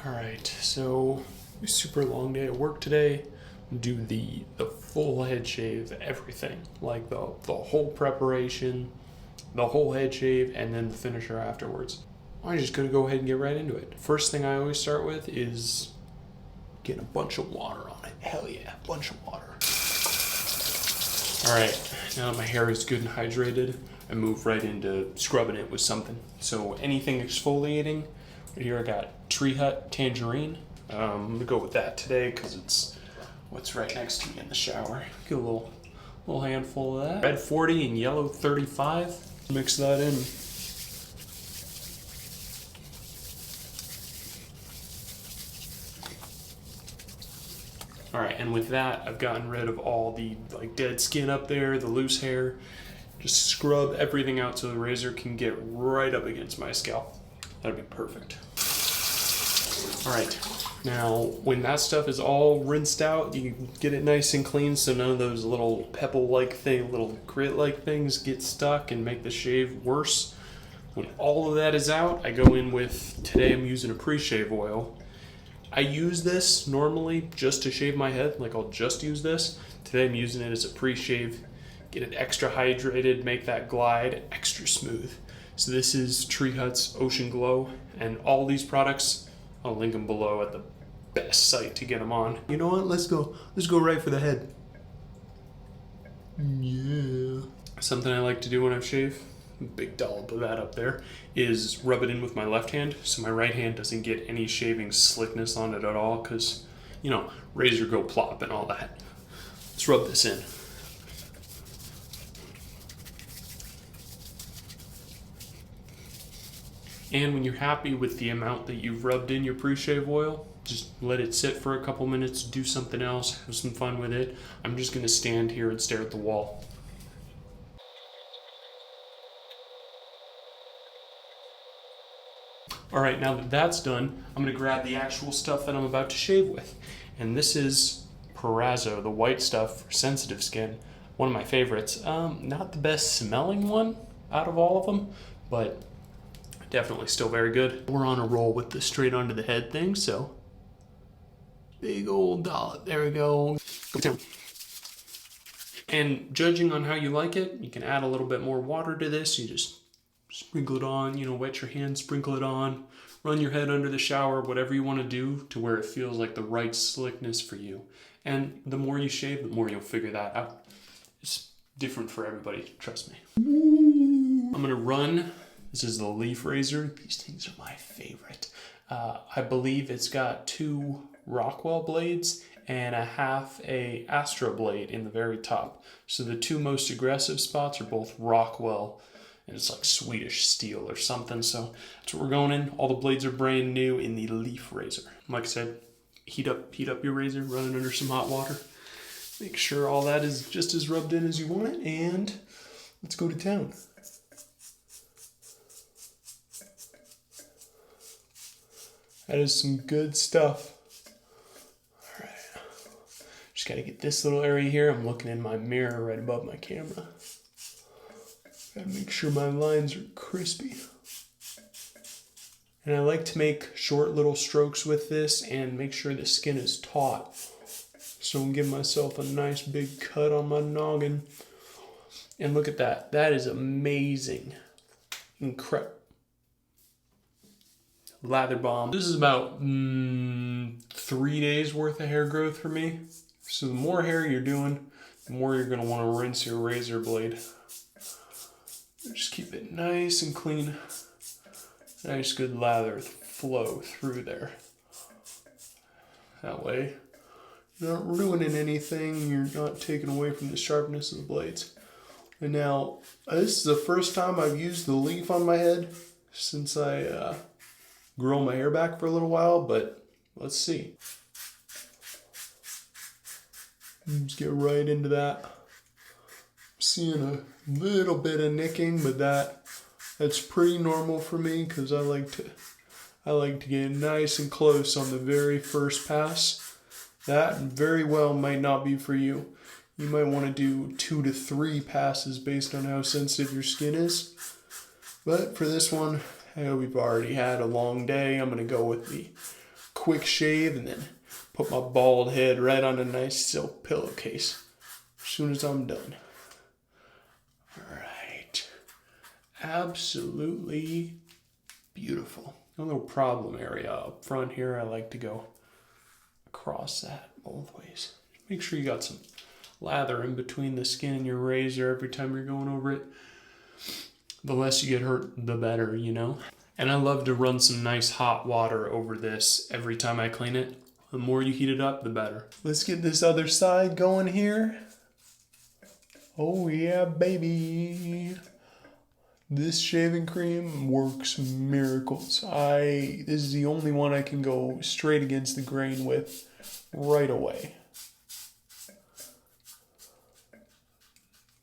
Alright, so super long day at work today. Do the full head shave, everything. Like the whole preparation, the whole head shave, and then the finisher afterwards. I'm just gonna go ahead and get right into it. First thing I always start with is getting a bunch of water on it. Hell yeah, bunch of water. Alright, now that my hair is good and hydrated, I move right into scrubbing it with something. So anything exfoliating, right here I got Tree Hut Tangerine. I'm gonna go with that today because it's what's right next to me in the shower. Get a little handful of that. Red 40 and yellow 35. Mix that in. All right, and with that, I've gotten rid of all the dead skin up there, the loose hair. Just scrub everything out so the razor can get right up against my scalp. That'd be perfect. All right, now when that stuff is all rinsed out, you get it nice and clean so none of those little pebble-like thing, little grit-like things get stuck and make the shave worse. When all of that is out, I go in with, today I'm using a pre-shave oil. I use this normally just to shave my head, like I'll just use this. Today I'm using it as a pre-shave, get it extra hydrated, make that glide extra smooth. So this is Tree Hut's Ocean Glow, and all these products, I'll link them below at the best site to get them on. You know what, let's go right for the head. Yeah. Something I like to do when I shave, big dollop of that up there, is rub it in with my left hand so my right hand doesn't get any shaving slickness on it at all, because, you know, razor go plop and all that. Let's rub this in. And when you're happy with the amount that you've rubbed in your pre-shave oil, just let it sit for a couple minutes, do something else, have some fun with it. I'm just gonna stand here and stare at the wall. All right, now that that's done, I'm gonna grab the actual stuff that I'm about to shave with. And this is Perazzo, the white stuff for sensitive skin. One of my favorites. Not the best smelling one out of all of them, but definitely still very good. We're on a roll with the straight onto the head thing, so big old dollop. There we go. Go down. And judging on how you like it, you can add a little bit more water to this. You just sprinkle it on, you know, wet your hand, sprinkle it on, run your head under the shower, whatever you want to do to where it feels like the right slickness for you. And the more you shave, the more you'll figure that out. It's different for everybody, trust me. I'm gonna run. This is the leaf razor. These things are my favorite. I believe it's got 2 Rockwell blades and a Astra blade in the very top. So the 2 most aggressive spots are both Rockwell, and it's like Swedish steel or something. So that's what we're going in. All the blades are brand new in the leaf razor. Like I said, heat up your razor, run it under some hot water. Make sure all that is just as rubbed in as you want it, and let's go to town. That is some good stuff. All right, just gotta get this little area here. I'm looking in my mirror right above my camera. Gotta make sure my lines are crispy. And I like to make short little strokes with this and make sure the skin is taut. So I'm giving myself a nice big cut on my noggin. And look at that. That is amazing. Incredible. Lather bomb. This is about 3 days worth of hair growth for me. So the more hair you're doing, the more you're going to want to rinse your razor blade. Just keep it nice and clean. Nice good lather flow through there. That way you're not ruining anything, you're not taking away from the sharpness of the blades. And now, this is the first time I've used the leaf on my head since I grow my hair back for a little while, but let's see. Just get right into that. Seeing a little bit of nicking, but that's pretty normal for me because I like to get nice and close on the very first pass. That very well might not be for you. You might want to do 2 to 3 passes based on how sensitive your skin is. But for this one, we've already had a long day. I'm going to go with the quick shave and then put my bald head right on a nice silk pillowcase as soon as I'm done. All right. Absolutely beautiful. A little problem area up front here. I like to go across that both ways. Make sure you got some lather in between the skin and your razor every time you're going over it. The less you get hurt, the better, you know? And I love to run some nice hot water over this every time I clean it. The more you heat it up, the better. Let's get this other side going here. Oh yeah, baby. This shaving cream works miracles. This is the only one I can go straight against the grain with right away.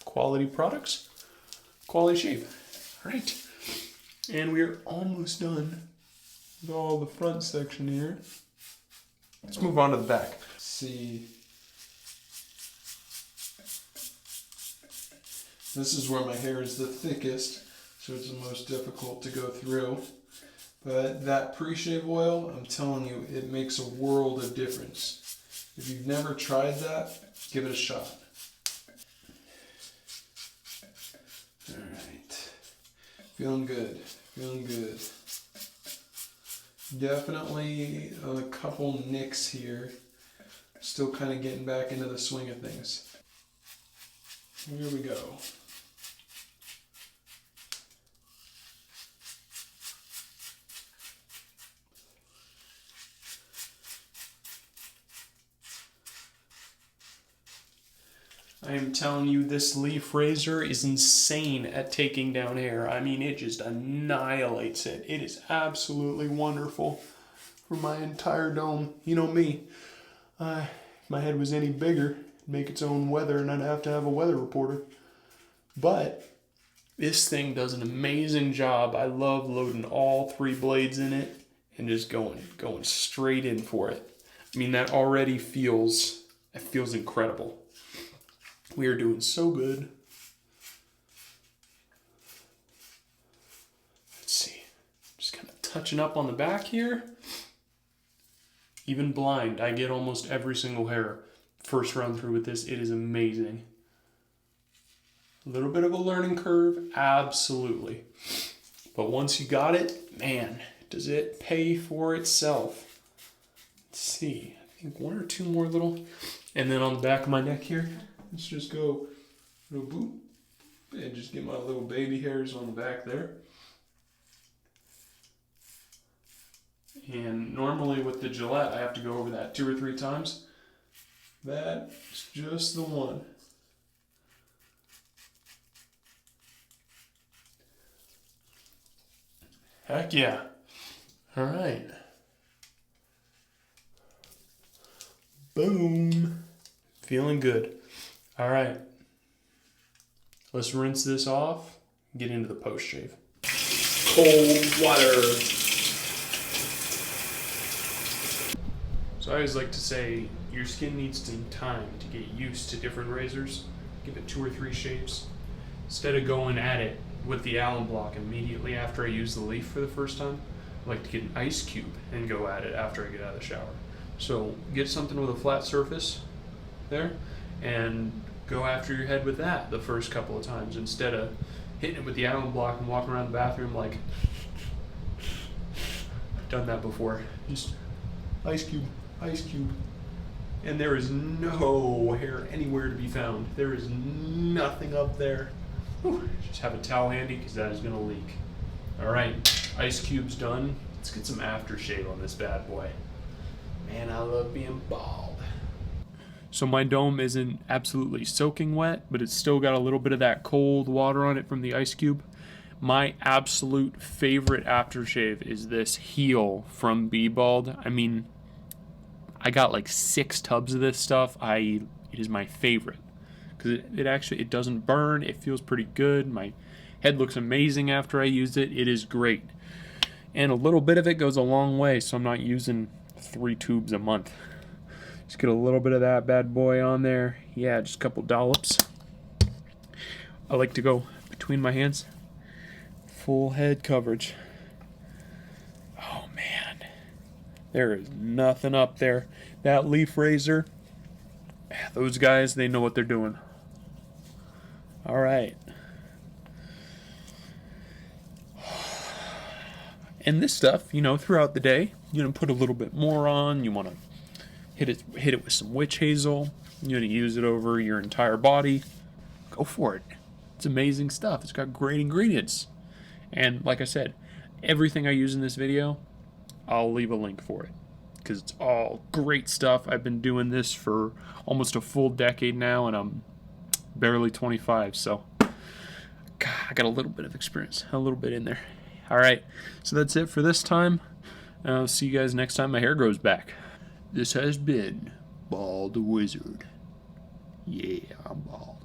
Quality products, quality shave. All right. And we're almost done with all the front section here. Let's move on to the back. Let's see. This is where my hair is the thickest, so it's the most difficult to go through. But that pre-shave oil, I'm telling you, it makes a world of difference. If you've never tried that, give it a shot. All right. Feeling good. Feeling good. Definitely a couple nicks here. Still kind of getting back into the swing of things. Here we go. I am telling you, this leaf razor is insane at taking down hair. I mean, it just annihilates it. It is absolutely wonderful for my entire dome. You know me. If my head was any bigger, it'd make its own weather and I'd have to have a weather reporter. But this thing does an amazing job. I love loading all 3 blades in it and just going straight in for it. I mean, that already feels incredible. We are doing so good. Let's see. Just kind of touching up on the back here. Even blind, I get almost every single hair first run through with this. It is amazing. A little bit of a learning curve, absolutely. But once you got it, man, does it pay for itself. Let's see. I think 1 or 2 more little. And then on the back of my neck here, let's just go boop and just get my little baby hairs on the back there. And normally with the Gillette, I have to go over that 2 or 3 times. That's just the one. Heck yeah. All right. Boom. Feeling good. All right. Let's rinse this off and get into the post shave. Cold water. So I always like to say your skin needs some time to get used to different razors. Give it 2 or 3 shaves. Instead of going at it with the Allen block immediately after I use the leaf for the first time, I like to get an ice cube and go at it after I get out of the shower. So get something with a flat surface there and go after your head with that the first couple of times instead of hitting it with the Allen block and walking around the bathroom like I've done that before. Just ice cube, and there is no hair anywhere to be found. There is nothing up there. Whew. Just have a towel handy because that is going to leak. All right, ice cube's done. Let's get some aftershave on this bad boy. Man, I love being bald. So my dome isn't absolutely soaking wet, but it's still got a little bit of that cold water on it from the ice cube. My absolute favorite aftershave is this heel from Be Bald. I mean, I got like 6 tubs of this stuff. It is my favorite because it doesn't burn. It feels pretty good. My head looks amazing after I use it. It is great. And a little bit of it goes a long way, so I'm not using 3 tubes a month. Just get a little bit of that bad boy on there. Yeah, just a couple dollops. I like to go between my hands. Full head coverage. Oh man, There is nothing up there. That leaf razor, those guys, they know what they're doing. All right. And this stuff, throughout the day, put a little bit more on. You want to hit it with some witch hazel. You're going to use it over your entire body. Go for it. It's amazing stuff. It's got great ingredients. And like I said, everything I use in this video, I'll leave a link for it, because it's all great stuff. I've been doing this for almost a full decade now, and I'm barely 25, so God, I got a little bit of experience, a little bit in there. All right, so that's it for this time. I'll see you guys next time my hair grows back. This has been Bald the Wizard. Yeah, I'm bald.